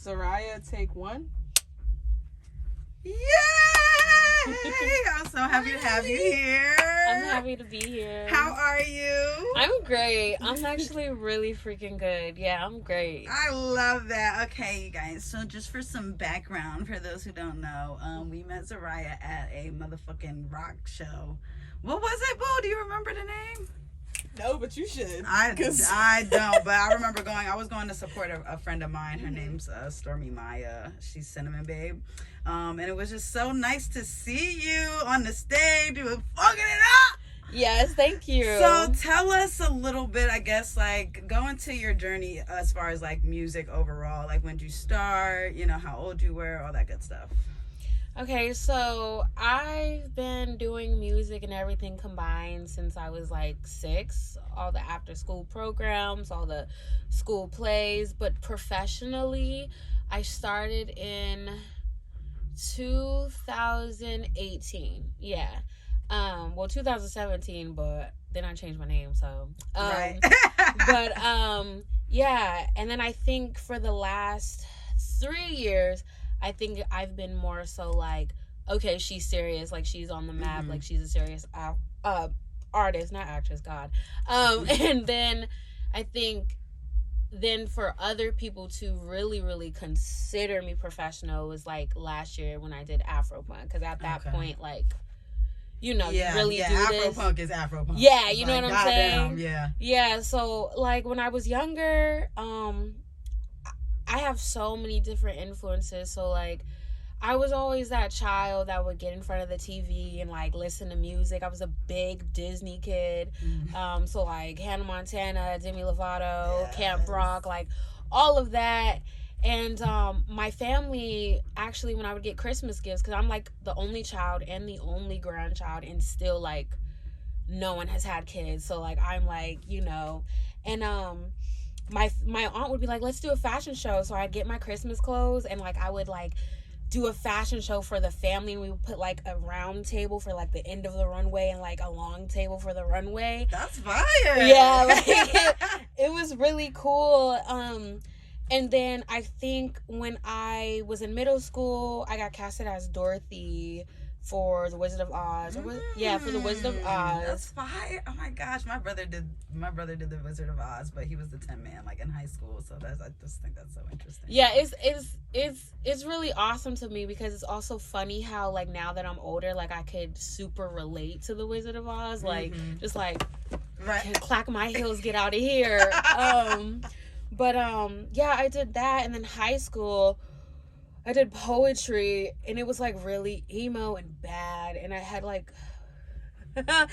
Zhariah, take one. Yay! I'm so happy to have you here. I'm happy to be here. How are you? I'm great. I'm actually really freaking good. Yeah, I'm great. I love that. Okay, you guys. So just for some background, for those who don't know, we met Zhariah at a motherfucking rock show. What was it, Boo? Do you remember the name? No, but you should. I don't, but I remember going. I was going to support a friend of mine. Her name's Stormy Maya. She's Cinnamon Babe. And it was just so nice to see you on the stage. You were fucking it up. Yes, thank you. So tell us a little bit, I guess, like, go into your journey as far as, like, music overall. Like, when did you start, you know, how old you were, all that good stuff. Okay, so I've been doing music and everything combined since I was like 6. All the after school programs, all the school plays. But professionally, I started in 2018. Yeah. 2017, but then I changed my name, so. Right. But, yeah. And then I think for the last 3 years, I think I've been more so like, okay, she's serious. Like, she's on the map. Mm-hmm. Like, she's a serious artist, not actress, God. And then I think then for other people to really, really consider me professional was, like, last year when I did Afropunk. Because at that point, like, you know, you really do this. Afropunk is Afropunk. Yeah, you know like, what I'm saying? Yeah. Yeah, so, like, when I was younger, I have so many different influences. So, like, I was always that child that would get in front of the TV and, like, listen to music. I was a big Disney kid. Mm-hmm. So, like, Hannah Montana, Demi Lovato, Camp Rock, like, all of that. And my family, actually, when I would get Christmas gifts, because I'm, like, the only child and the only grandchild, and still, like, no one has had kids. So, like, I'm, like, you know, and my aunt would be like, let's do a fashion show. So I'd get my Christmas clothes and, like, I would, like, do a fashion show for the family, and we would put, like, a round table for, like, the end of the runway and, like, a long table for the runway. That's fire. Yeah, like, it was really cool. And then I think when I was in middle school, I got casted as Dorothy for The Wizard of Oz. For The Wizard of Oz. That's fire. Oh my gosh, my brother did The Wizard of Oz, but he was the Tin Man, like, in high school. So I just think that's so interesting. Yeah, it's really awesome to me, because it's also funny how, like, now that I'm older, like, I could super relate to The Wizard of Oz, like, just like, right, clack my heels, get out of here. But yeah, I did that, and then high school, I did poetry, and it was, like, really emo and bad, and I had, like, I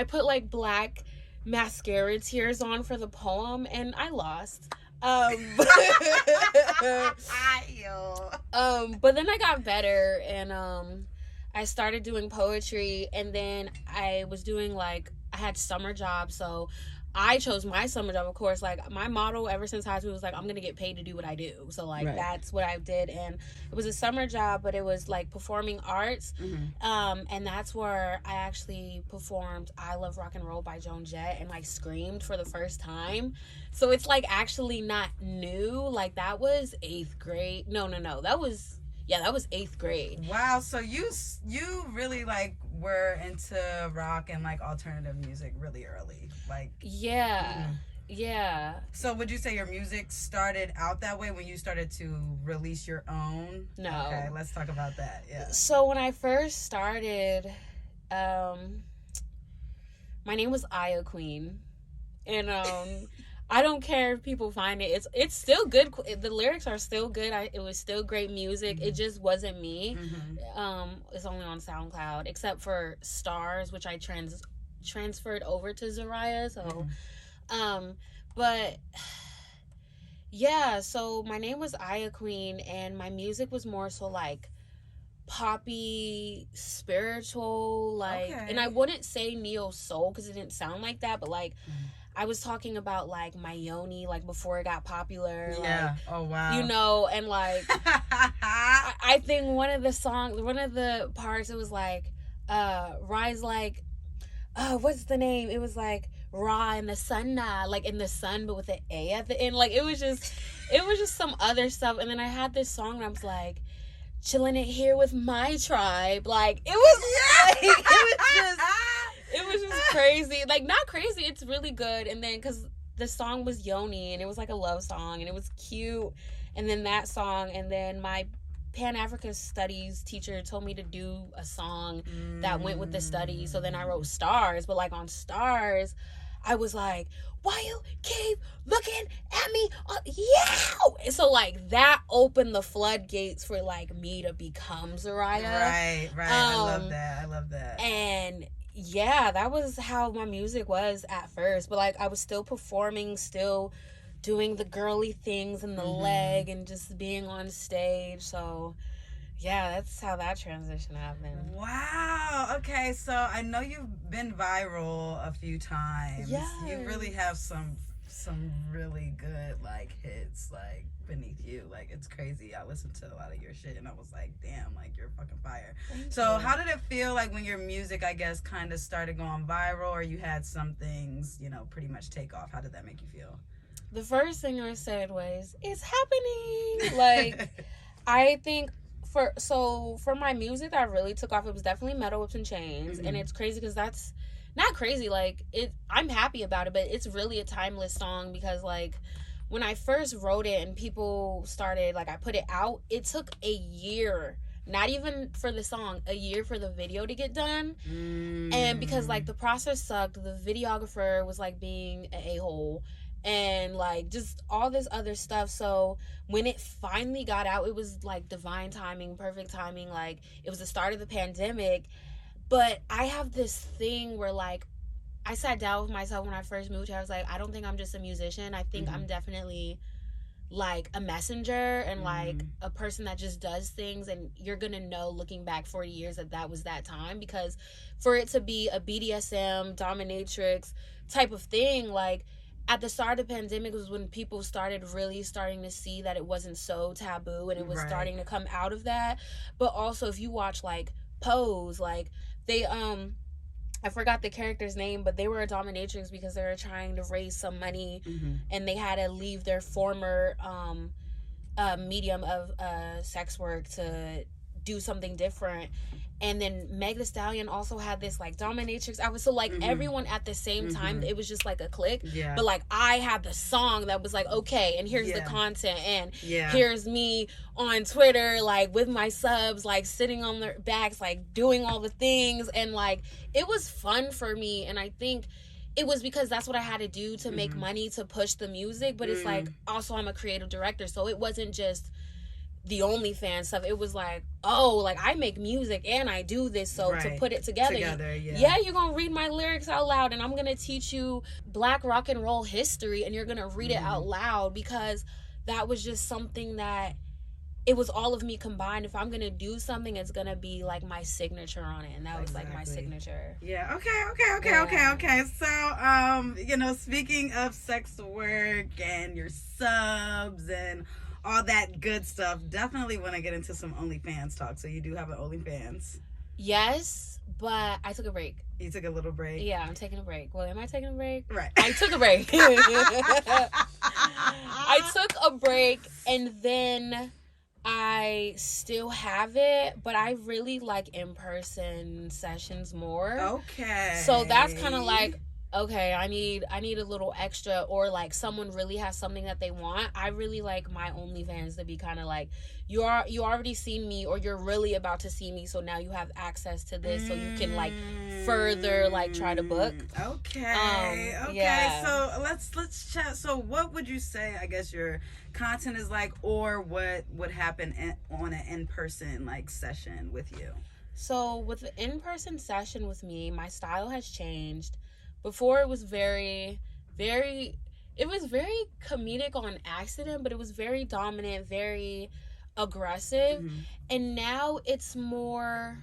put, like, black mascara tears on for the poem, and I lost. But then I got better, and I started doing poetry, and then I was doing, like, I had summer jobs, so I chose my summer job, of course. Like, my motto ever since high school was, like, I'm gonna get paid to do what I do. So, like, that's what I did. And it was a summer job, but it was, like, performing arts. And that's where I actually performed I Love Rock and Roll by Joan Jett and, like, screamed for the first time. So it's, like, actually not new. Like, that was 8th grade. No. That was 8th grade. Wow. So you really, like, were into rock and, like, alternative music really early. Like, yeah. So would you say your music started out that way when you started to release your own? No. Okay, let's talk about that. Yeah. So when I first started, my name was Aya Queen, and I don't care if people find it. It's still good. The lyrics are still good. It was still great music. It just wasn't me. It's only on SoundCloud, except for Stars, which I transferred over to Zhariah. So, but yeah. So my name was Aya Queen, and my music was more so, like, poppy, spiritual, like, and I wouldn't say neo soul because it didn't sound like that, but, like, I was talking about, like, my yoni, like, before it got popular. Yeah. Like, oh, wow. You know, and, like, I think one of the parts, it was, like, rise like, what's the name? It was, like, Ra and the sun, like in the sun, but with an A at the end. Like it was just some other stuff. And then I had this song and I was like, chilling it here with my tribe. Like it was, it was just crazy. Like not crazy. It's really good. And then because the song was Yoni and it was like a love song and it was cute. And then that song, and then my Pan-African Studies teacher told me to do a song that went with the studies. So then I wrote Stars, but like on Stars, I was like, why you keep looking at me? Yeah. And so like that opened the floodgates for like me to become Zhariah. Right. I love that. And yeah, that was how my music was at first. But like I was still performing, still doing the girly things and the leg and just being on stage. So yeah, that's how that transition happened. Wow. Okay, so I know you've been viral a few times. Yes. You really have some really good like hits like beneath you. Like it's crazy. I listened to a lot of your shit and I was like, damn, like you're fucking fire. So how did it feel like when your music, I guess, kind of started going viral, or you had some things, you know, pretty much take off? How did that make you feel? The first thing I said was, it's happening. Like, I think for my music that really took off, it was definitely Metal Whips and Chains. And it's crazy because that's not crazy. Like, I'm happy about it, but it's really a timeless song because, like, when I first wrote it and people started, like, I put it out, it took a year. Not even for the song, a year for the video to get done. And because, like, the process sucked, the videographer was, like, being an a-hole. And like just all this other stuff. So when it finally got out, it was like divine timing, perfect timing. Like it was the start of the pandemic. But I have this thing where like I sat down with myself when I first moved here. I was like, I don't think I'm just a musician. I think I'm definitely like a messenger and like a person that just does things, and you're gonna know looking back 40 years that was that time, because for it to be a BDSM dominatrix type of thing, like at the start of the pandemic was when people starting to see that it wasn't so taboo, and it was starting to come out of that. But also if you watch like Pose, like they I forgot the character's name, but they were a dominatrix because they were trying to raise some money and they had to leave their former medium of sex work to do something different. And then Meg Thee Stallion also had this like dominatrix. I was so like everyone at the same time, it was just like a click. Yeah. But like I had the song that was like, okay, and here's the content, and here's me on Twitter like with my subs like sitting on their backs like doing all the things, and like it was fun for me. And I think it was because that's what I had to do to make money to push the music. But it's like also I'm a creative director, so it wasn't just the OnlyFans stuff. It was like, oh, like I make music and I do this, so to put it together, you're gonna read my lyrics out loud, and I'm gonna teach you Black rock and roll history, and you're gonna read it out loud, because that was just something that it was all of me combined. If I'm gonna do something, it's gonna be like my signature on it, and that was like my signature. Yeah. Okay. So, you know, speaking of sex work and your subs and all that good stuff, definitely want to get into some OnlyFans talk. So you do have an OnlyFans? Yes, but I took a break. You took a little break? Yeah, I'm taking a break. Well, am I taking a break? Right. I took a break. I took a break, and then I still have it, but I really like in-person sessions more. Okay. So that's kind of like, okay, I need a little extra, or like someone really has something that they want. I really like my OnlyFans to be kind of like, you already seen me, or you're really about to see me, so now you have access to this, so you can like further like try to book. Okay. Yeah. So let's chat. So what would you say, I guess, your content is like, or what would happen on an in-person like session with you? So with the in-person session with me, my style has changed. Before it was very comedic on accident, but it was very dominant, very aggressive. And now it's more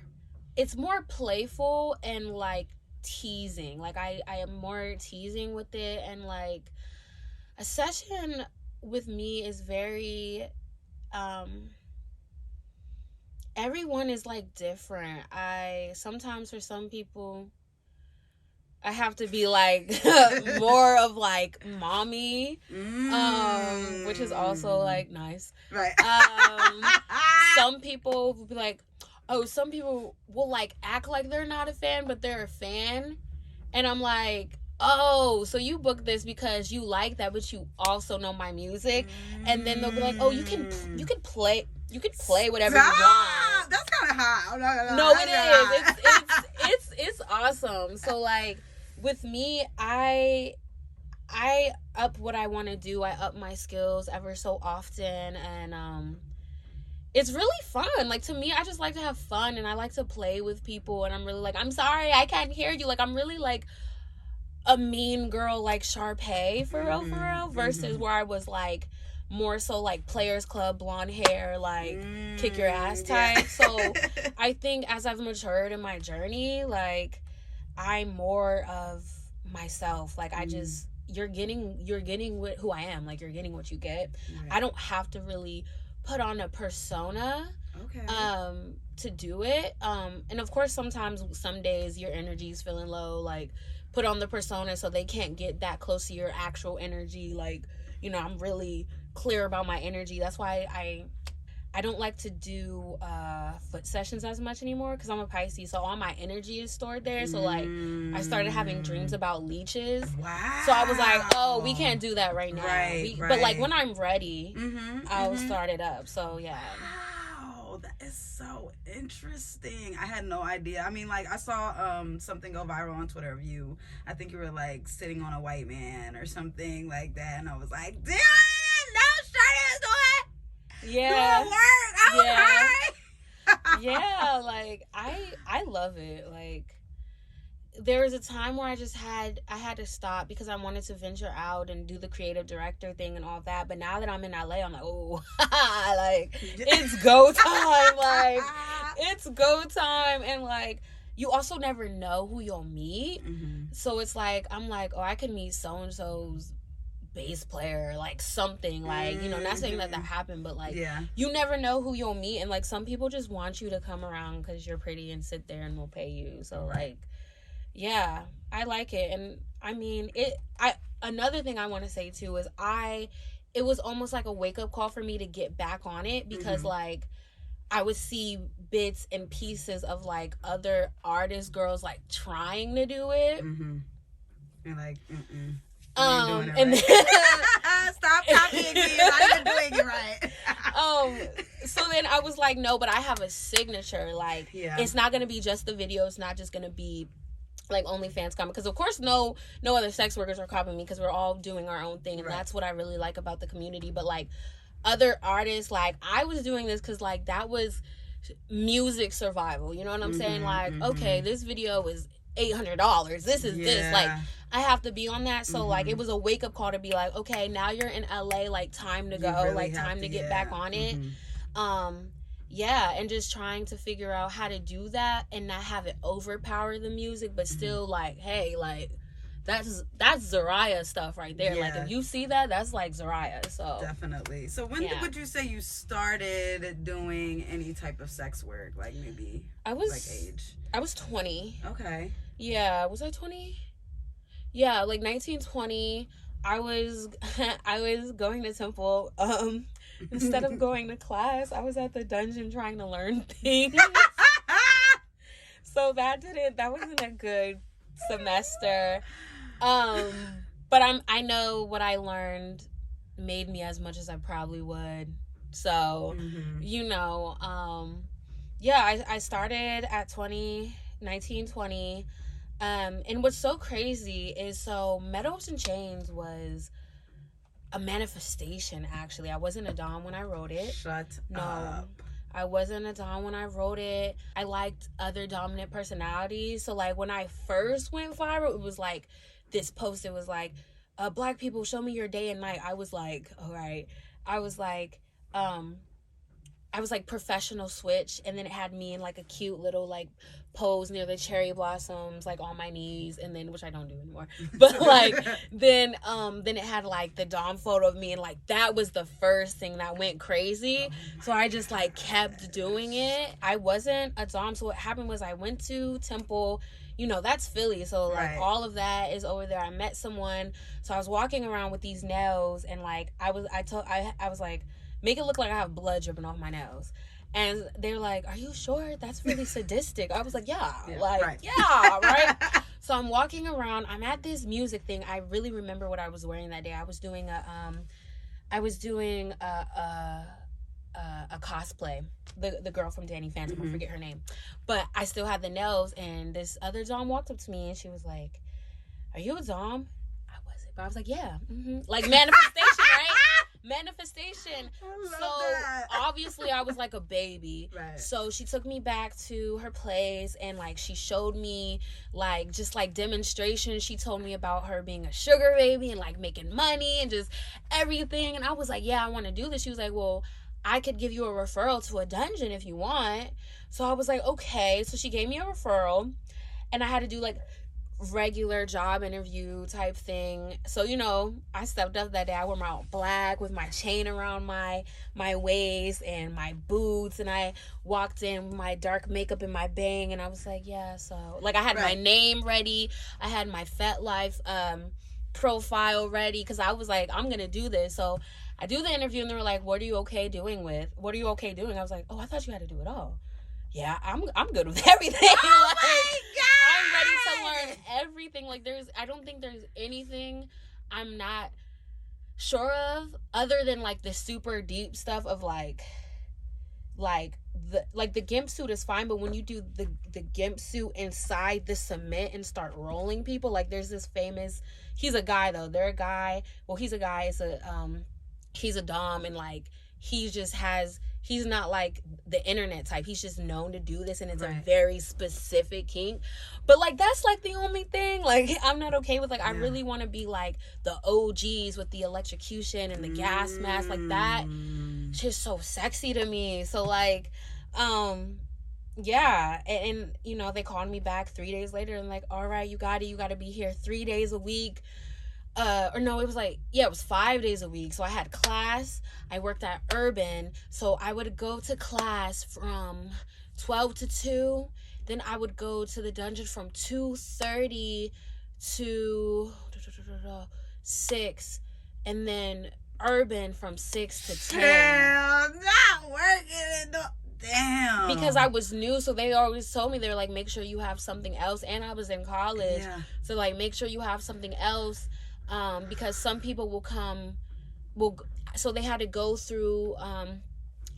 playful and like teasing. Like I am more teasing with it, and like a session with me is very everyone is like different. Sometimes for some people I have to be like more of like mommy, which is also like nice. Right. Some people will be like, oh, some people will like act like they're not a fan, but they're a fan. And I'm like, oh, so you booked this because you like that, but you also know my music. And then they'll be like, oh, you can play whatever you want. That's kind of hot. No, it is. It's awesome. So like with me, I up what I want to do. I up my skills ever so often, and it's really fun. Like, to me, I just like to have fun, and I like to play with people, and I'm really like, I'm sorry, I can't hear you. Like, I'm really like a mean girl, like Sharpay, for real, versus where I was like more so like Players Club, blonde hair, like kick your ass type. Yeah. So I think as I've matured in my journey, like I'm more of myself. Like I just, you're getting with who I am. Like you're getting what you get. Right. I don't have to really put on a persona to do it. And of course sometimes, some days your energy's feeling low, like put on the persona so they can't get that close to your actual energy. Like, you know, I'm really clear about my energy. That's why I don't like to do foot sessions as much anymore, because I'm a Pisces, so all my energy is stored there. So like I started having dreams about leeches. Wow. So I was like, oh, we can't do that right now. Right. But like when I'm ready, I'll start it up. So yeah. Wow, that is so interesting. I had no idea. I mean, like I saw something go viral on Twitter of you. I think you were like sitting on a white man or something like that, and I was like, damn, yeah. Work. Yeah, like I love it. Like there was a time where I had to stop because I wanted to venture out and do the creative director thing and all that. But now that I'm in LA, I'm like, oh, like it's go time. Like it's go time. And like you also never know who you'll meet. So it's like I'm like, oh, I could meet so and so's bass player, like something, like, you know, not saying that happened, but like you never know who you'll meet. And like some people just want you to come around because you're pretty and sit there and we'll pay you. So like yeah, I like it. And I mean another thing I want to say too is it was almost like a wake-up call for me to get back on it, because like I would see bits and pieces of like other artist girls like trying to do it and like and then, stop copying me. You're not even doing it right. So then I was like, no, but I have a signature. Like, it's not gonna be just the video. It's not just gonna be like OnlyFans comment, because of course no other sex workers are copying me, because we're all doing our own thing, and that's what I really like about the community. But like other artists, like I was doing this because like that was music survival. You know what I'm saying? Like, okay, this video is $800. This is this. Like I have to be on that. So like it was a wake up call to be like, okay, now you're in LA, like time to go, really like time to get back on it. And just trying to figure out how to do that and not have it overpower the music, but still like, hey, like that's Zhariah stuff right there. Like if you see that, that's like Zhariah. So definitely. So when would you say you started doing any type of sex work? Like maybe like age? I was 20. Okay. Yeah, was I 20? Yeah, like 19, 20. I was going to Temple. Instead of going to class, I was at the dungeon trying to learn things. So that wasn't a good semester. But I know what I learned made me as much as I probably would. So, you know, I started at 19, 20. And what's so crazy is, so Meadows and Chains was a manifestation, actually. I wasn't a dom when I wrote it. Shut up. I wasn't a dom when I wrote it. I liked other dominant personalities. So like when I first went viral, it was like this post. It was like, Black people, show me your day and night. I was like, all right. I was like professional switch, and then it had me in like a cute little like pose near the cherry blossoms, like on my knees, and then, which I don't do anymore, but like then it had like the dom photo of me, and like that was the first thing that went crazy. So I just like kept doing it. I wasn't a dom. So what happened was I went to Temple, you know, that's Philly. So like Right. all of that is over there. I met someone, so I was walking around with these nails, and like I was like, make it look like I have blood dripping off my nails. And they're like, are you sure? That's really sadistic. I was like, yeah, like, right. yeah, right? So I'm walking around. I'm at this music thing. I really remember what I was wearing that day. I was doing a cosplay. The girl from Danny Phantom, I forget her name. But I still had the nails, and this other Dom walked up to me, and she was like, are you a Dom? I wasn't, but I was like, yeah. Like manifestation, right? Manifestation. So obviously I was like a baby. Right. So she took me back to her place, and like she showed me like just like demonstrations. She told me about her being a sugar baby and like making money and just everything. And I was like, yeah, I want to do this. She was like, well, I could give you a referral to a dungeon if you want. So I was like, okay. So she gave me a referral, and I had to do like regular job interview type thing. So, you know, I stepped up that day. I wore my own black with my chain around my waist and my boots, and I walked in with my dark makeup and my bang, and I was like, yeah. So like I had my name ready, I had my FetLife profile ready, because I was like, I'm gonna do this. So I do the interview, and they were like, what are you okay doing? I was like, oh, I thought you had to do it all. Yeah, I'm good with everything. Oh like, my God! I'm ready to learn everything. Like I don't think there's anything I'm not sure of, other than like the super deep stuff of the gimp suit is fine, but when you do the gimp suit inside the cement and start rolling people, like there's this famous, he's a guy though. They're a guy. Well, he's a guy. He's a Dom, and like he's not like the internet type. He's just known to do this, and it's a very specific kink. But like that's like the only thing like I'm not okay with. Like I really want to be like the OGs with the electrocution and the gas mask. Like that just so sexy to me. So like yeah, and you know, they called me back 3 days later and like, all right, you got to be here 3 days a week. Or no, it was 5 days a week. So I had class. I worked at Urban. So I would go to class from 12 to 2. Then I would go to the dungeon from 2:30 to 6. And then Urban from 6 to 10. Damn, not working. Damn. Because I was new, so they always told me, they were like, make sure you have something else. And I was in college. Yeah. So like, make sure you have something else. Because some people so they had to go through,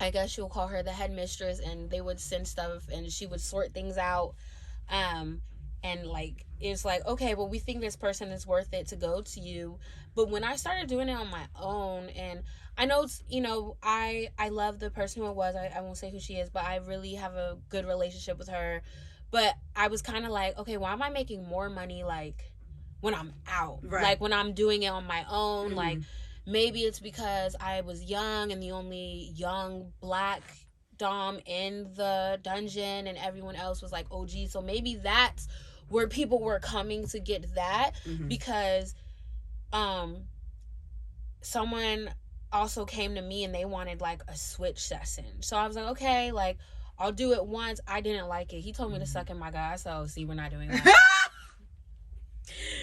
I guess you'll call her the headmistress, and they would send stuff, and she would sort things out, and like, it's like, okay, well, we think this person is worth it to go to you. But when I started doing it on my own, and I know it's, you know, I love the person who it was, I won't say who she is, but I really have a good relationship with her. But I was kind of like, okay, why am I making more money like when I'm out, like when I'm doing it on my own? Like maybe it's because I was young and the only young black Dom in the dungeon, and everyone else was like OG. So maybe that's where people were coming to get that, because someone also came to me and they wanted like a switch session. So I was like, okay, like I'll do it once. I didn't like it. He told me to suck in my guy. So see, we're not doing that.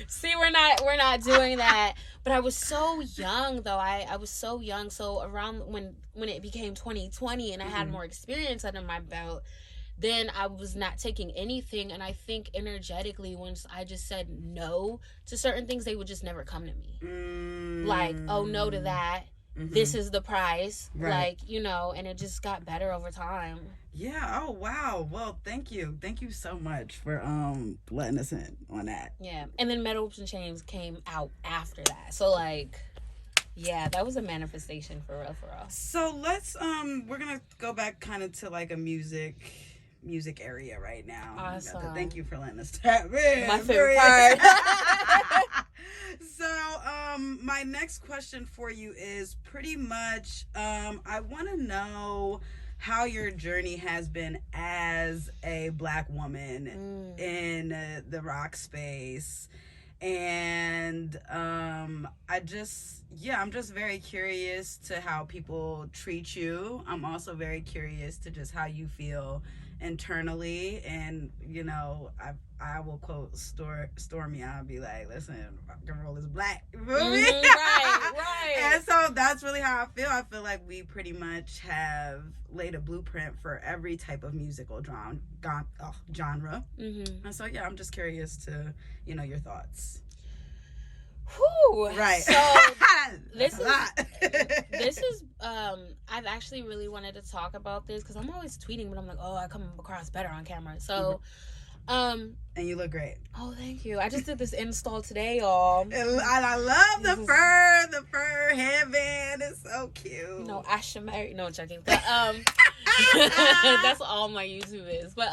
See, we're not doing that. But I was so young though. I was so young. So around when it became 2020 and I had more experience under my belt, then I was not taking anything. And I think energetically, once I just said no to certain things, they would just never come to me. Like, oh, no to that. This is the price. Like, you know, and it just got better over time. Yeah. Oh, wow. Well, thank you. Thank you so much for letting us in on that. Yeah. And then Metal Ropes and Chains came out after that. So, like, yeah, that was a manifestation for real. So let's we're gonna go back kind of to like a music area right now. Awesome. Thank you for letting us tap in. My favorite part. So my next question for you is pretty much I want to know how your journey has been as a Black woman in the rock space. And I'm just very curious to how people treat you. I'm also very curious to just how you feel internally. And, you know, I will quote Stormy. I'll be like, listen, rock and roll is black. You feel me? Right. And so that's really how I feel. I feel like we pretty much have laid a blueprint for every type of musical genre. Mm-hmm. And so, yeah, I'm just curious to, your thoughts. Whew. Right. So this is I've actually really wanted to talk about this because I'm always tweeting, but I'm like, oh, I come across better on camera. So, and you look great. Oh, thank you. I just did this install today, y'all. And I love the fur headband. It's so cute. Asha Mary. No, joking. But, that's all my YouTube is. But,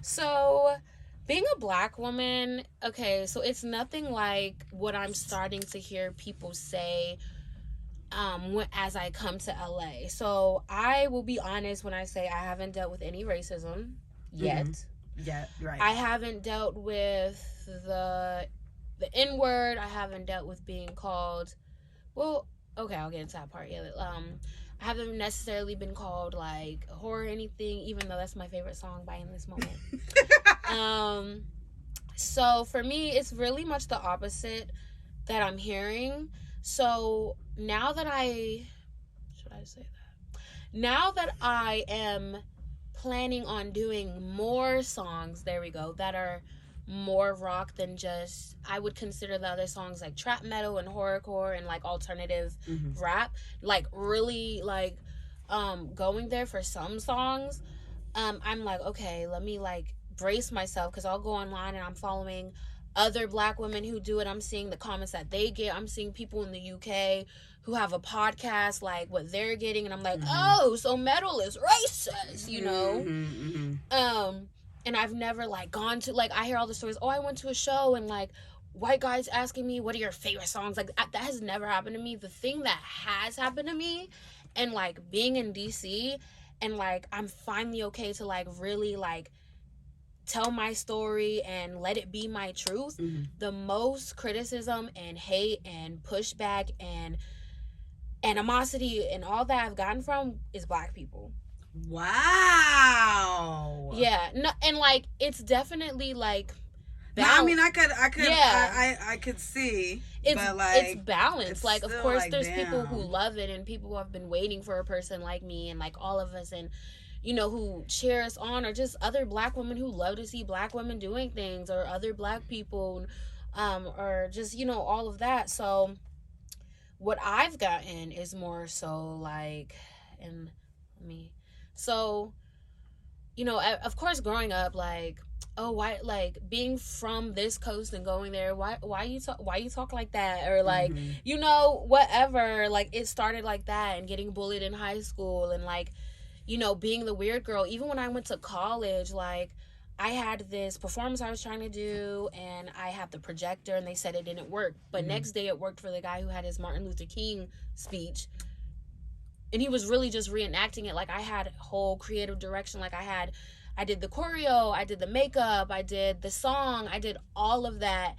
so being a black woman, okay, so it's nothing like what I'm starting to hear people say as I come to LA. So I will be honest when I say I haven't dealt with any racism yet. Mm-hmm. Yeah, right. I haven't dealt with the N-word. I haven't dealt with being called, well, okay, I'll get into that part. Yeah, I haven't necessarily been called like a whore or anything, even though that's my favorite song by In This Moment. So for me, it's really much the opposite that I'm hearing. So now that I am planning on doing more songs, there we go, that are more rock than just, I would consider the other songs like trap metal and horrorcore and like alternative rap, like really like going there for some songs. I'm like, okay, let me like brace myself, because I'll go online and I'm following other black women who do it. I'm seeing the comments that they get. I'm seeing people in the UK who have a podcast, like what they're getting, and I'm like, oh, so metal is racist, and I've never like gone to, like, I hear all the stories, oh, I went to a show and like white guys asking me, what are your favorite songs? Like that has never happened to me. The thing that has happened to me, and like being in DC, and like I'm finally okay to like really like tell my story and let it be my truth. The most criticism and hate and pushback and animosity and all that I've gotten from is black people. Wow. Yeah. No, and like it's definitely like I mean, I could see. It's, but like, it's balanced. It's like, of course, like, there's people who love it and people who have been waiting for a person like me and like all of us, and who cheer us on, or just other black women who love to see black women doing things, or other black people, or just all of that. So what I've gotten is more so like, of course, growing up, like, oh, why, like, being from this coast and going there, why you talk like that, or like, whatever, like, it started like that, and getting bullied in high school, and like, being the weird girl. Even when I went to college, like, I had this performance I was trying to do, and I had the projector, and they said it didn't work. But next day it worked for the guy who had his Martin Luther King speech. And he was really just reenacting it. Like, I had whole creative direction. Like, I did the choreo, I did the makeup, I did the song, I did all of that.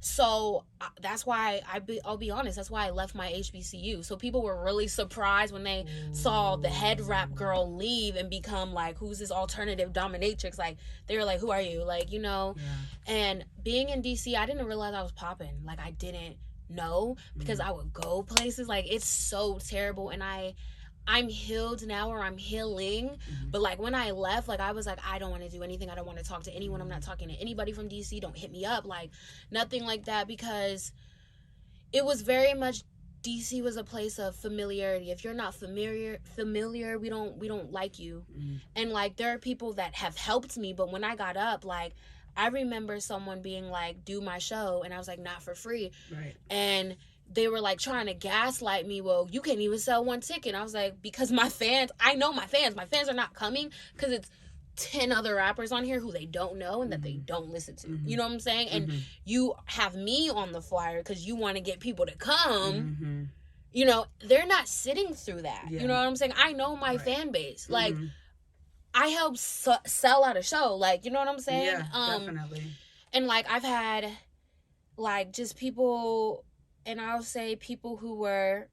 So that's why I'll be honest, that's why I left my HBCU. So people were really surprised when they saw the head wrap girl leave and become like, who's this alternative dominatrix? Like, they were like, who are you? Like, and being in DC, I didn't realize I was popping. Like, I didn't know, because I would go places, like, it's so terrible. And I'm healed now, or I'm healing. But like when I left, like I was like, I don't want to do anything. I don't want to talk to anyone. I'm not talking to anybody from DC. Don't hit me up. Like nothing like that, because it was very much, DC was a place of familiarity. If you're not familiar, we don't like you. And like there are people that have helped me, but when I got up, like I remember someone being like, do my show, and I was like, not for free. Right. And they were like trying to gaslight me. Well, you can't even sell one ticket. And I was like, because my fans are not coming, because it's 10 other rappers on here who they don't know and that they don't listen to. You know what I'm saying? And you have me on the flyer because you want to get people to come. They're not sitting through that. You know what I'm saying? I know my fan base. Like, I helped sell out a show. Like, you know what I'm saying? Yeah, definitely. And like, I've had like just people, and I'll say people who were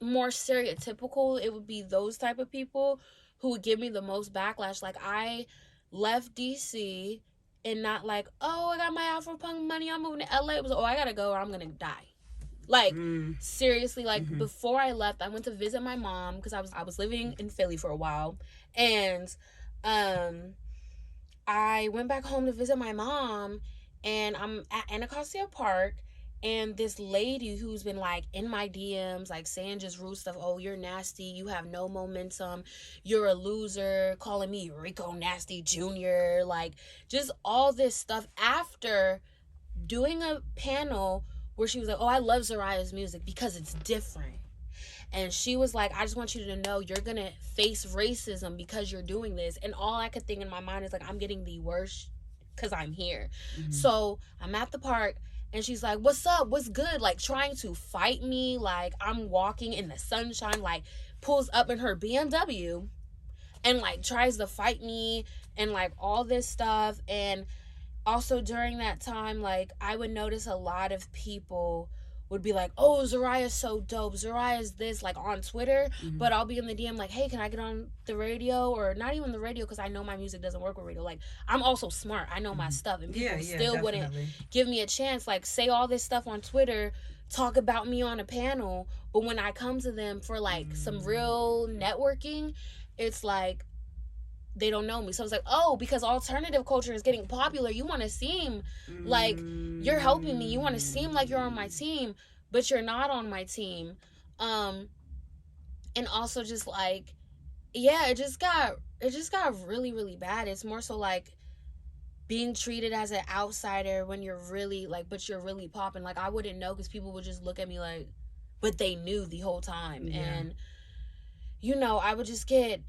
more stereotypical, it would be those type of people who would give me the most backlash. Like, I left DC and not like, oh, I got my Afro Punk money, I'm moving to LA. It was, oh, I gotta go or I'm gonna die. Like, seriously, like, before I left, I went to visit my mom because I was living in Philly for a while. And I went back home to visit my mom, and I'm at Anacostia Park, and this lady who's been, like, in my DMs, like, saying just rude stuff. Oh, you're nasty. You have no momentum. You're a loser. Calling me Rico Nasty Jr. Like, just all this stuff after doing a panel where she was like, oh, I love Zhariah's music because it's different. And she was like, I just want you to know you're going to face racism because you're doing this. And all I could think in my mind is like, I'm getting the worst because I'm here. So I'm at the park and she's like, what's up? What's good? Like, trying to fight me. Like, I'm walking in the sunshine, like, pulls up in her BMW and, like, tries to fight me and, like, all this stuff. And also during that time, like, I would notice a lot of people would be like, oh, Zhariah's so dope. Zhariah's this, like, on Twitter. But I'll be in the DM like, hey, can I get on the radio? Or not even the radio because I know my music doesn't work with radio. Like, I'm also smart. I know my stuff. And people still wouldn't give me a chance. Like, say all this stuff on Twitter, talk about me on a panel. But when I come to them for, like, some real networking, it's like, they don't know me. So it's like, oh, because alternative culture is getting popular, you want to seem like you're helping me. You want to seem like you're on my team, but you're not on my team. And also just like, yeah, it just got really, really bad. It's more so like being treated as an outsider when you're really like, but you're really popping. Like, I wouldn't know because people would just look at me like, but they knew the whole time. And you know, I would just get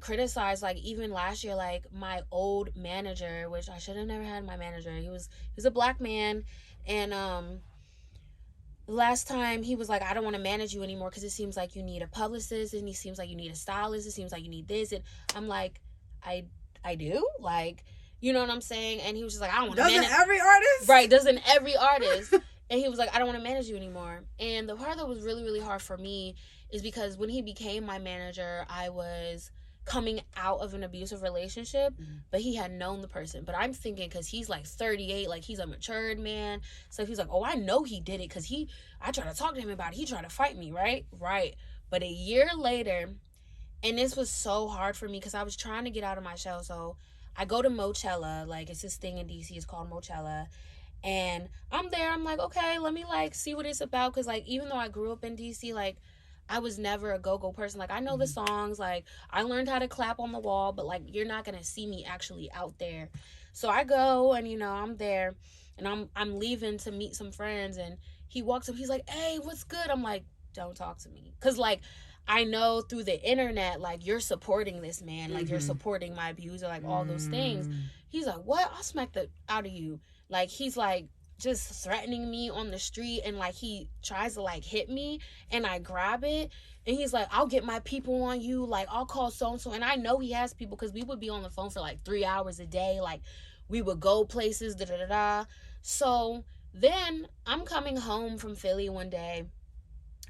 criticized. Like, even last year, like, my old manager, which I should have never had my manager. He was a black man. And last time he was like, I don't want to manage you anymore because it seems like you need a publicist and it seems like you need a stylist. It seems like you need this. And I'm like, I do? Like, you know what I'm saying? And he was just like, I don't want to manage. Doesn't every artist? Right, doesn't every artist. And he was like, I don't want to manage you anymore. And the part that was really, really hard for me is because when he became my manager, I was coming out of an abusive relationship, but he had known the person. But I'm thinking, because he's like 38, like, he's a matured man. So he's like, oh, I know he did it because I tried to talk to him about it. He tried to fight me, right? Right. But a year later, and this was so hard for me because I was trying to get out of my shell. So I go to Mochella, like, it's this thing in DC, it's called Mochella. And I'm there, I'm like, okay, let me, like, see what it's about. Because, like, even though I grew up in DC, like, I was never a go-go person. Like, I know the songs. Like, I learned how to clap on the wall. But, like, you're not going to see me actually out there. So I go, and, you know, I'm there. And I'm leaving to meet some friends. And he walks up. He's like, hey, what's good? I'm like, don't talk to me. Because, like, I know through the internet, like, you're supporting this man. Like, you're supporting my abuser. Like, all those things. He's like, what? I'll smack the out of you. Like, he's, like, just threatening me on the street, and like he tries to like hit me, and I grab it, and he's like, I'll get my people on you, like I'll call so and so. And I know he has people because we would be on the phone for like 3 hours a day, like we would go places, So then I'm coming home from Philly one day,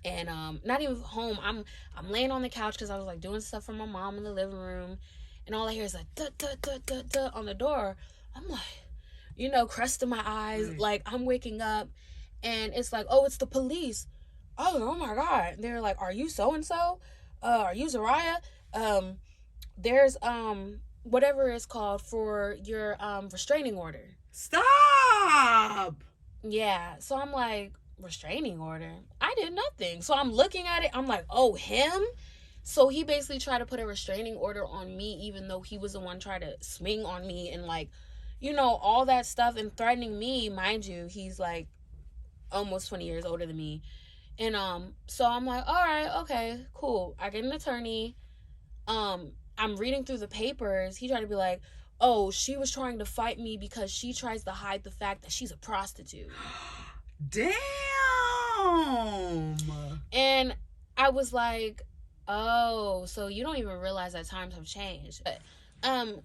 and not even home, I'm laying on the couch because I was like doing stuff for my mom in the living room, and all I hear is like duh, duh, duh, duh, duh, on the door. I'm like, you know, crust in my eyes, like I'm waking up, and it's like, oh, it's the police. Oh my God. They're like, are you so-and-so? Are you Zhariah? There's whatever it's called for your restraining order. Stop. Yeah. So I'm like, restraining order? I did nothing. So I'm looking at it. I'm like, oh, him? So he basically tried to put a restraining order on me, even though he was the one trying to swing on me and like, you know, all that stuff, and threatening me. Mind you, he's like almost 20 years older than me. And so I'm like, all right, okay, cool. I get an attorney. I'm reading through the papers. He tried to be like, oh, she was trying to fight me because she tries to hide the fact that she's a prostitute. Damn. And I was like, oh, so you don't even realize that times have changed. But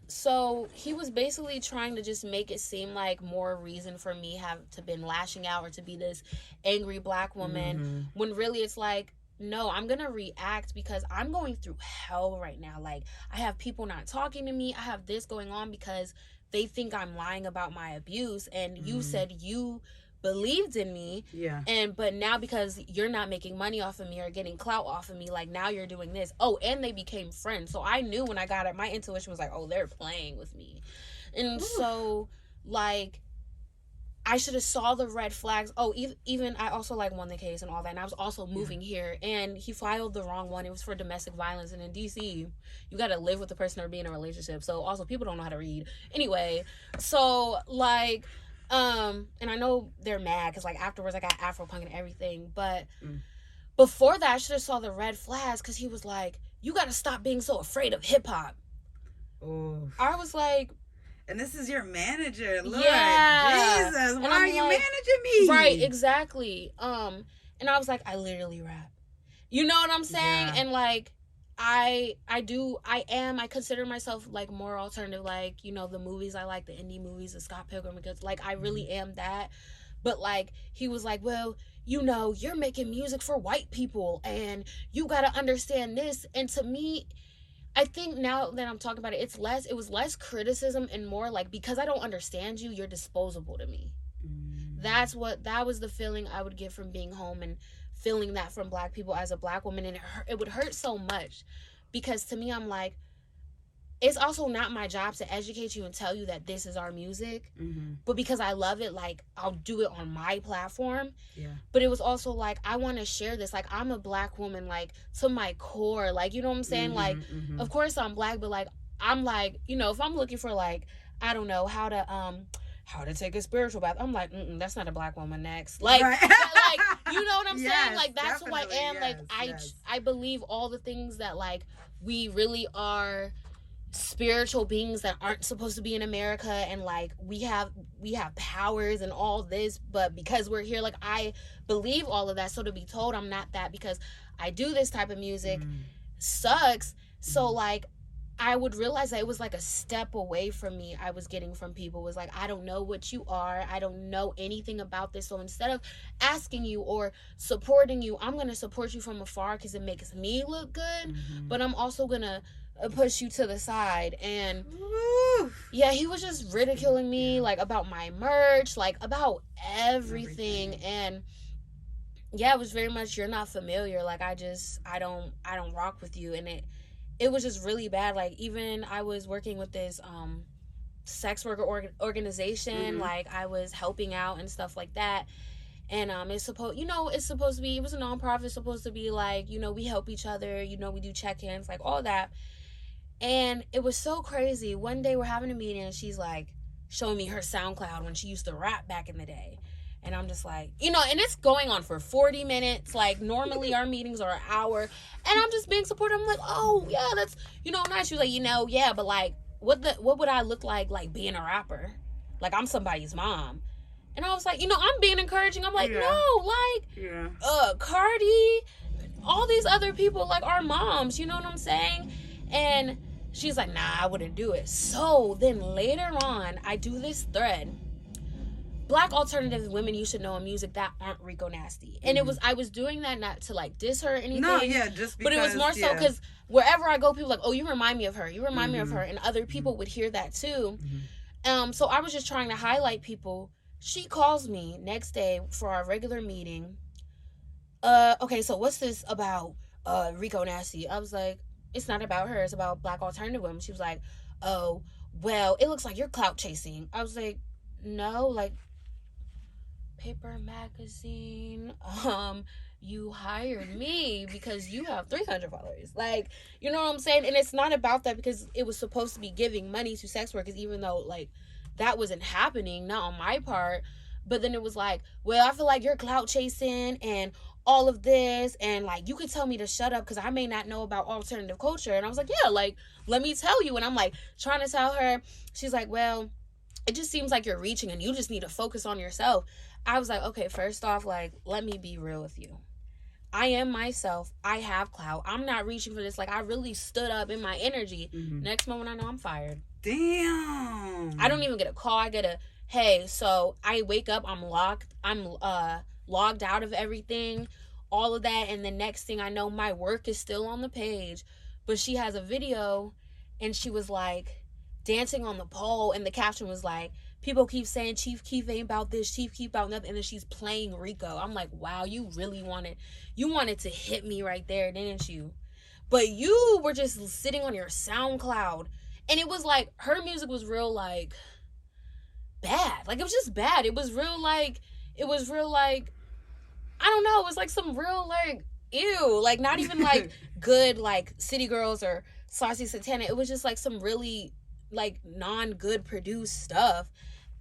so he was basically trying to just make it seem like more reason for me have to been lashing out or to be this angry black woman, when really it's like, no, I'm gonna react because I'm going through hell right now. Like, I have people not talking to me. I have this going on because they think I'm lying about my abuse, and you said you believed in me, but now because you're not making money off of me or getting clout off of me, like, now you're doing this. Oh, and they became friends. So I knew when I got it, my intuition was like, oh, they're playing with me. And so, like, I should have saw the red flags. Oh, even I also, like, won the case and all that, and I was also moving here, and he filed the wrong one. It was for domestic violence, and in DC, you gotta live with the person or be in a relationship. So also, people don't know how to read. Anyway, so, like, and I know they're mad because, like, afterwards I got Afropunk and everything, but before that I should have saw the red flags, because he was like, you gotta stop being so afraid of hip-hop. I was like, and this is your manager, Lord Jesus, why are you like, managing me? Right, exactly. And I was like, I literally rap, you know what I'm saying? And like, I consider myself, like, more alternative, like, you know, the movies I like, the indie movies, the Scott Pilgrim, because, like, I really am that. But, like, he was like, well, you know, you're making music for white people, and you gotta understand this. And to me, I think now that I'm talking about it, it was less criticism and more like, because I don't understand you, you're disposable to me. That was the feeling I would get from being home and feeling that from Black people as a Black woman. And it would hurt so much, because to me, I'm like, it's also not my job to educate you and tell you that this is our music, but because I love it, like, I'll do it on my platform. But it was also like, I want to share this. Like, I'm a Black woman, like, to my core, like, you know what I'm saying? Like, of course I'm Black, but, like, I'm like, you know, if I'm looking for, like, I don't know, how to take a spiritual bath, I'm like, that's not a Black woman, next. Like, like, you know what I'm saying? Like, that's who I am. Like, I believe all the things that, like, we really are spiritual beings that aren't supposed to be in America, and, like, we have powers and all this, but because we're here, like, I believe all of that. So to be told I'm not that because I do this type of music sucks. So, like, I would realize that it was like a step away from me I was getting from people. It was like, I don't know what you are, I don't know anything about this, so instead of asking you or supporting you, I'm gonna support you from afar because it makes me look good, but I'm also gonna push you to the side. And yeah, he was just ridiculing me, like, about my merch, like, about everything. And yeah, it was very much, you're not familiar, like, I don't rock with you. And it was just really bad. Like, even I was working with this sex worker organization, like, I was helping out and stuff like that. And it's supposed to be, it was a nonprofit, supposed to be like, you know, we help each other, you know, we do check-ins, like, all that. And it was so crazy. One day we're having a meeting and she's like showing me her SoundCloud when she used to rap back in the day. And I'm just like, you know, and it's going on for 40 minutes. Like, normally our meetings are an hour. And I'm just being supportive. I'm like, oh, yeah, that's, you know, nice. She was like, you know, yeah, but, like, what would I look like being a rapper? Like, I'm somebody's mom. And I was like, you know, I'm being encouraging. I'm like, no, like, Cardi, all these other people, like, are moms. You know what I'm saying? And she's like, nah, I wouldn't do it. So then later on, I do this thread. Black alternative women you should know in music that aren't Rico Nasty. And I was doing that not to, like, diss her or anything. No, yeah, just because. But it was more so because wherever I go, people are like, oh, you remind me of her. You remind me of her. And other people would hear that too. So I was just trying to highlight people. She calls me next day for our regular meeting. Okay, so what's this about Rico Nasty? I was like, it's not about her. It's about Black alternative women. She was like, oh, well, it looks like you're clout chasing. I was like, no, like, Paper Magazine, you hired me because you have 300 followers. Like, you know what I'm saying? And it's not about that, because it was supposed to be giving money to sex workers, even though, like, that wasn't happening, not on my part. But then it was like, well, I feel like you're clout chasing and all of this, and, like, you could tell me to shut up because I may not know about alternative culture. And I was like, yeah, like, let me tell you. And I'm, like, trying to tell her. She's like, well, it just seems like you're reaching and you just need to focus on yourself. I was like, okay, first off, like, let me be real with you. I am myself. I have clout. I'm not reaching for this. Like, I really stood up in my energy. Next moment I know I'm fired. Damn. I don't even get a call. I get a, hey, so I wake up, I'm logged out of everything, all of that, and the next thing I know, my work is still on the page. But she has a video, and she was like, dancing on the pole, and the caption was like, people keep saying Chief Keef ain't about this, Chief Keef about nothing, and then she's playing Rico. I'm like, wow, you really wanted to hit me right there, didn't you? But you were just sitting on your SoundCloud, and it was like, her music was real, like, bad. Like, it was just bad. It was real, like, I don't know, it was like some real, like, ew, like, not even like good, like, City Girls or Saucy Santana. It was just like some really, like, non-good produced stuff.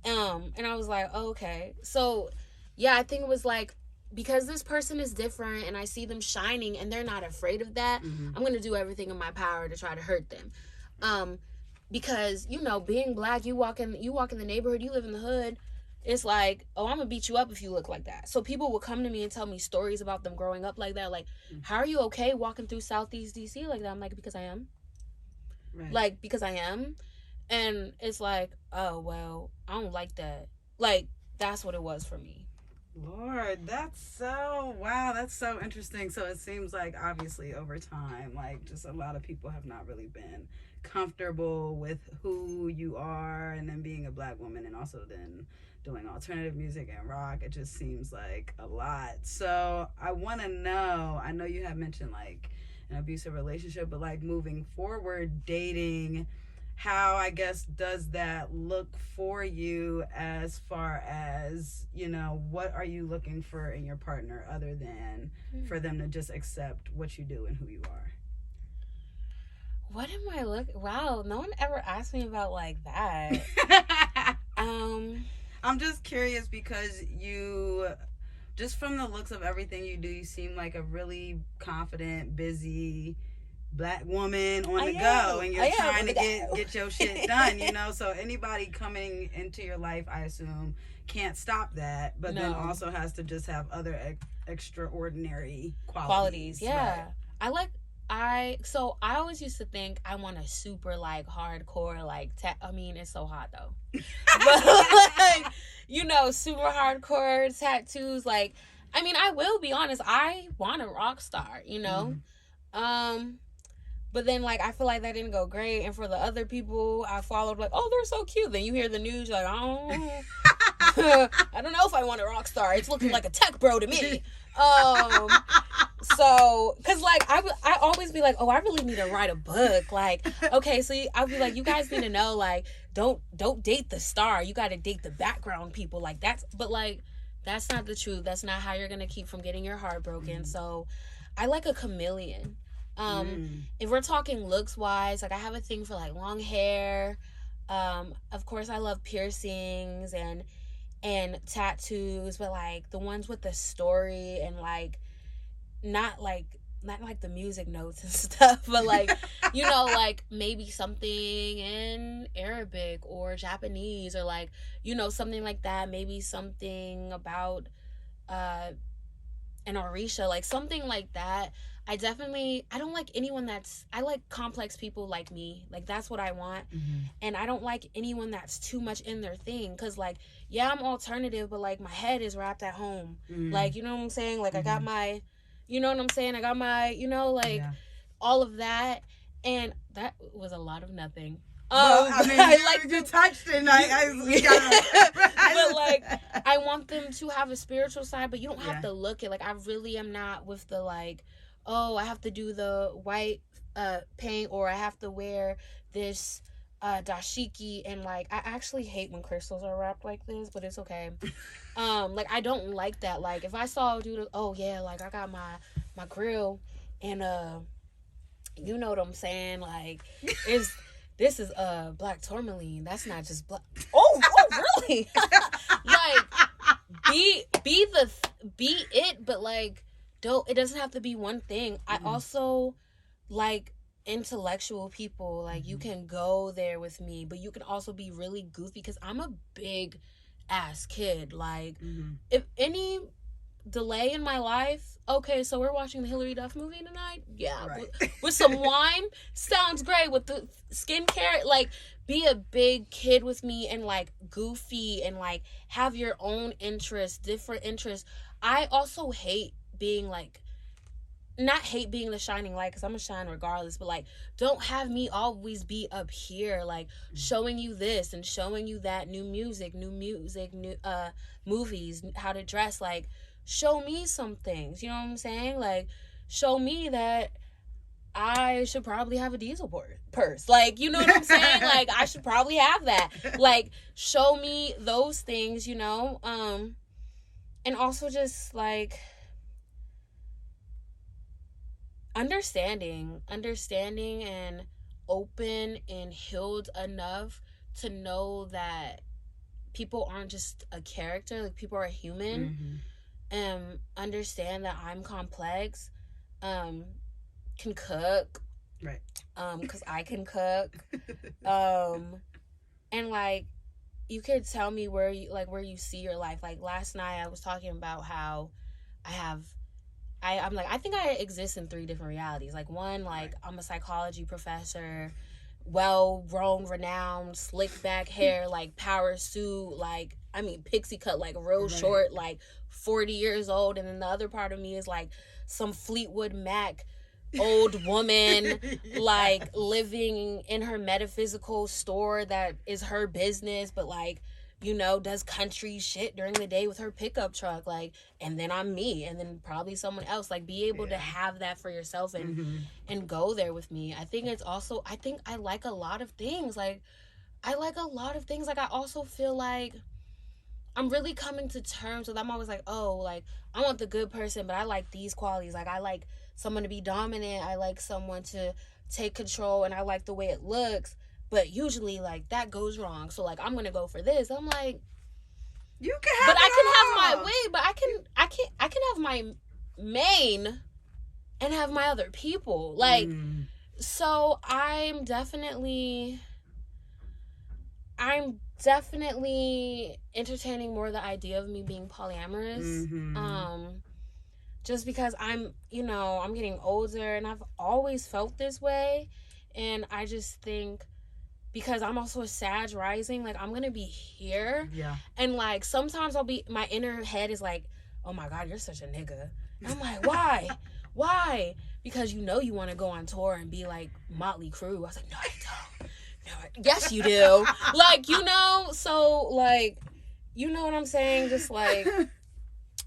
And I was like, oh, okay. So yeah, I think it was like, because this person is different and I see them shining and they're not afraid of that, I'm gonna do everything in my power to try to hurt them. Because, you know, being black, you walk in the neighborhood, you live in the hood, it's like, oh, I'm gonna beat you up if you look like that. So people will come to me and tell me stories about them growing up like that. Like, how are you okay walking through Southeast DC like that? I'm like, because I am. Right. Like, because I am. And it's like, oh, well, I don't like that. Like, that's what it was for me. Lord, that's so interesting. So it seems like, obviously, over time, like, just a lot of people have not really been comfortable with who you are, and then being a black woman, and also then doing alternative music and rock. It just seems like a lot. So I want to know, I know you have mentioned, like, an abusive relationship, but, like, moving forward, dating, how, I guess, does that look for you as far as, you know, what are you looking for in your partner other than for them to just accept what you do and who you are? What am I looking? Wow, no one ever asked me about, like, that. I'm just curious because you, just from the looks of everything you do, you seem like a really confident, busy black woman on the go, and you're trying to get your shit done, you know? So anybody coming into your life, I assume, can't stop that, but then also has to just have other extraordinary qualities. Yeah. Right. I always used to think I want a super, like, hardcore, like, I mean, it's so hot, though. But, like, you know, super hardcore tattoos, like, I mean, I will be honest, I want a rock star, you know? But then, like, I feel like that didn't go great, and for the other people I followed, like, oh, they're so cute. Then you hear the news, you're like, oh, I don't know if I want a rock star. It's looking like a tech bro to me. So, cause like I always be like, oh, I really need to write a book. Like, okay, so I'll be like, you guys need to know, like, don't date the star. You got to date the background people. Like, but like, that's not the truth. That's not how you're gonna keep from getting your heart broken. So, I like a chameleon. If we're talking looks wise, like, I have a thing for, like, long hair. Of course, I love piercings and tattoos, but, like, the ones with the story and, like, not like the music notes and stuff, but, like, you know, like, maybe something in Arabic or Japanese, or, like, you know, something like that. Maybe something about an Orisha, like, something like that. I don't like anyone I like complex people like me. Like, that's what I want. And I don't like anyone that's too much in their thing. Cause, like, yeah, I'm alternative, but, like, my head is wrapped at home. Like, you know what I'm saying? Like, I got my, you know what I'm saying? I got my, you know, like, all of that. And that was a lot of nothing. Well, I mean, you touched it, and but, like, I want them to have a spiritual side, but you don't have to look it. Like, I really am not with the, like, oh, I have to do the white paint, or I have to wear this dashiki, and, like, I actually hate when crystals are wrapped like this, but it's okay. Like, I don't like that. Like, if I saw a dude, oh yeah, like, I got my grill, and you know what I'm saying, like, this is black tourmaline. That's not just black. Oh really? Like, be it, but, like, it doesn't have to be one thing. I also like intellectual people. Like, you can go there with me, but you can also be really goofy, because I'm a big ass kid. Like, if any delay in my life, okay, so we're watching the Hilary Duff movie tonight, right. with some wine, sounds great. With the skincare, like, be a big kid with me, and, like, goofy, and, like, have your own interests, different interests. I also hate being, like, not hate being the shining light, because I'm gonna shine regardless, but like, don't have me always be up here like showing you this and showing you that, new music, new movies, how to dress. Like, show me some things, you know what I'm saying? Like, show me that I should probably have a diesel purse. Like, you know what I'm saying? Like, I should probably have that. Like, show me those things, you know? And also just, like, understanding and open and healed enough to know that people aren't just a character. Like, people are human. And understand that I'm complex. Can cook, right? Because I can cook, and like, you could tell me where you see your life. Like, last night I was talking about how I'm like, I think I exist in 3 different realities. Like, one, like, I'm a psychology professor, well-grown, renowned, slick back hair, like, power suit, like, I mean, pixie cut, like, real short, like, 40 years old. And then the other part of me is like some Fleetwood Mac old woman, like, living in her metaphysical store that is her business, but, like, you know, does country shit during the day with her pickup truck. Like, and then I'm me, and then probably someone else. Like, be able to have that for yourself and go there with me. I think it's also, I think I like a lot of things. Like, I also feel like I'm really coming to terms with, I'm always like, oh, like, I want the good person, but I like these qualities. Like, I like someone to be dominant. I like someone to take control, and I like the way it looks. But usually, like, that goes wrong. So, like, I'm going to go for this. I'm like, you can have but I can all. have my way, but I can have my main and have my other people. Like, so I'm definitely entertaining more the idea of me being polyamorous. Just because I'm getting older, and I've always felt this way. And I just think, because I'm also a Sag rising, like, I'm going to be here. Yeah. And, like, sometimes my inner head is like, oh my God, you're such a nigga. And I'm like, why? Why? Because you want to go on tour and be like Motley Crue. I was like, no, I don't. No, yes, you do. Like, so, like, you know what I'm saying? Just, like,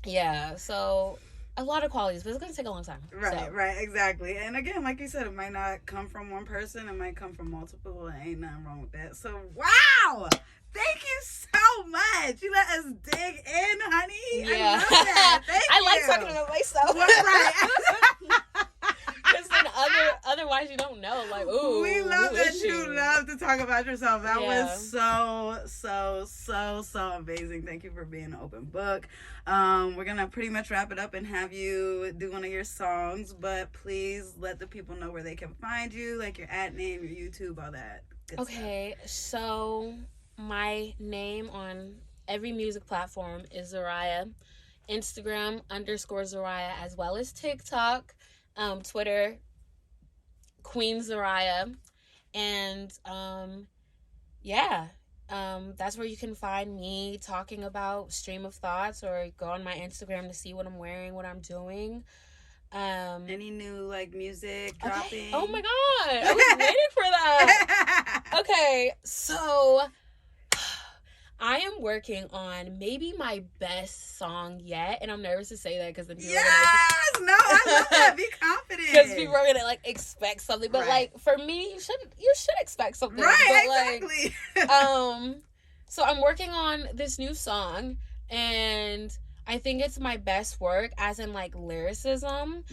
yeah. So, a lot of qualities, but it's going to take a long time. Right, exactly. And again, like you said, it might not come from one person. It might come from multiple. Ain't nothing wrong with that. So, wow! Thank you so much. You let us dig in, honey. Yeah. I love that. Thank you. I like talking about myself. Right. Because then otherwise you don't know. Like, ooh, we love who that is she? you love to talk about yourself. That was so amazing. Thank you for being an open book. We're gonna pretty much wrap it up and have you do one of your songs, but please let the people know where they can find you, like your @name, your YouTube, all that good stuff. So my name on every music platform is Zhariah. Instagram _Zhariah, as well as TikTok, Twitter, Queen Zhariah. And that's where you can find me talking about Stream of Thoughts, or go on my Instagram to see what I'm wearing, what I'm doing. Any new music dropping? Oh my God, I was waiting for that. Okay, so I am working on maybe my best song yet, and I'm nervous to say that because then people no, I love that. Be confident. Because people are gonna expect something, but for me, you should expect something, right? But, exactly. So I'm working on this new song, and I think it's my best work, as in lyricism,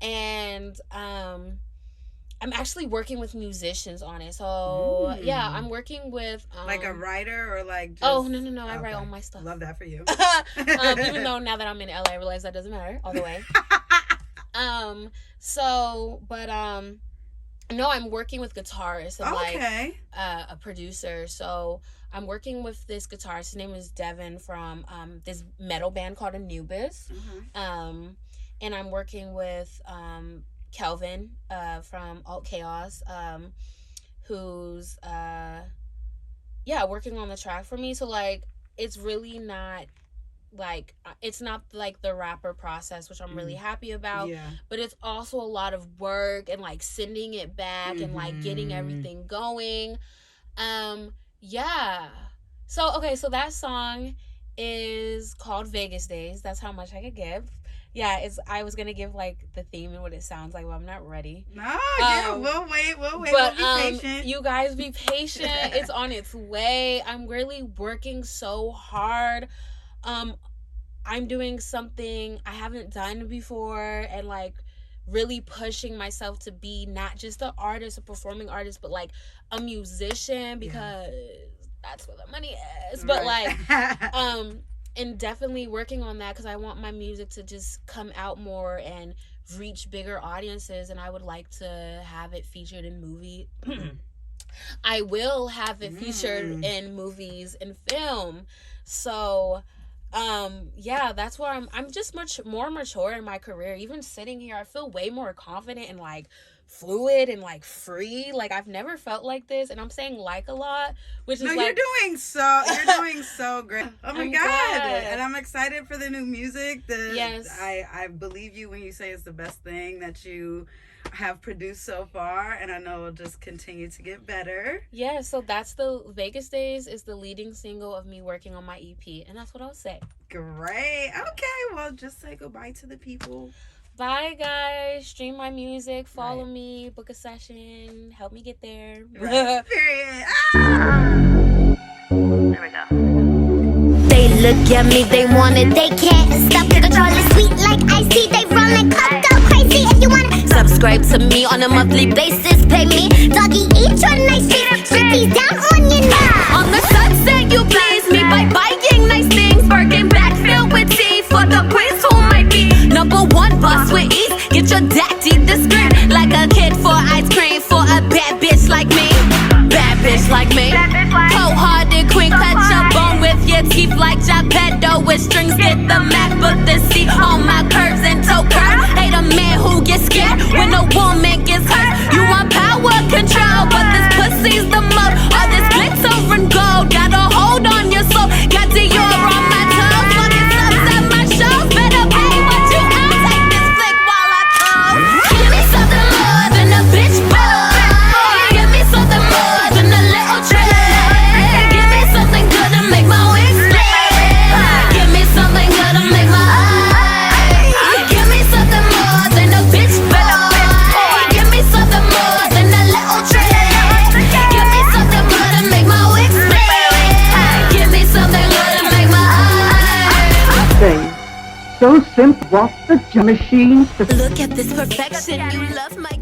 and I'm actually working with musicians on it. So yeah, I'm working with like a writer, or just... Oh no, I write all my stuff. Love that for you. Even though now that I'm in LA, I realize that doesn't matter all the way. No, I'm working with guitarists and a producer. So I'm working with this guitarist. His name is Devin from this metal band called Anubis. And I'm working with Kelvin from Alt Chaos, who's working on the track for me. So it's really not like it's not like the rapper process, which I'm really happy about, but it's also a lot of work and like sending it back and like getting everything going. Yeah. So that song is called Vegas Days. That's how much I could give. Yeah, I was gonna give like the theme and what it sounds like, but I'm not ready. No, yeah, we'll wait. But We'll be patient. You guys be patient. It's on its way. I'm really working so hard. I'm doing something I haven't done before, and like really pushing myself to be not just an artist, a performing artist, but like a musician, because that's where the money is. But like and definitely working on that, because I want my music to just come out more and reach bigger audiences, and I would like to have it featured in movie. I will have it featured in movies and film. So yeah, that's where I'm just much more mature in my career. Even sitting here, I feel way more confident and like fluid and like free. Like I've never felt like this, and I'm saying like a lot, which is like, you're doing so great. Oh my I'm God. glad. And I'm excited for the new music. Yes. I believe you when you say it's the best thing that you have produced so far, and I know it'll just continue to get better. Yeah, so that's the Vegas Days is the leading single of me working on my EP, and that's what I'll say. Great. Okay, well, just say goodbye to the people. Bye, guys. Stream my music. Follow me. Book a session. Help me get there. Right. Period. There we go. They look at me, they want it, they can't stop. The control is sweet like icy. They rolling coke, go crazy. If you wanna subscribe to me on a monthly basis, pay me. Doggy, eat your nice treats. Strippies down on your knees. On the sunset, you please me by buying nice things. Birkin bag filled with tea for the prince who might be number one boss with ease. Get your daddy the screen like a kid for ice cream for a bad bitch like me. Bad bitch like me. Cold-hearted queen, cut your bone with your teeth like Geppetto with strings. Get the Mac, but the C on my curves and toe curves. Hate a man who gets scared when a woman gets hurt. You want power control, but this pussy's the most. All this glitter and gold got a hold on your soul. Got Dior on my toes, fucking subs at my shows. Better pay what you owe. Take this flick while I pose. Give me something more than a bitch boy. Give me something more than a little trick. Give me something good to make my wings split. Give me something good to make my eyes. Give me something more than a bitch boy. Give me something more than a little trick. Give me something good to make my wings split. Give me something good to make my eyes. So simple. Walk the machine. Look at this perfection. You love my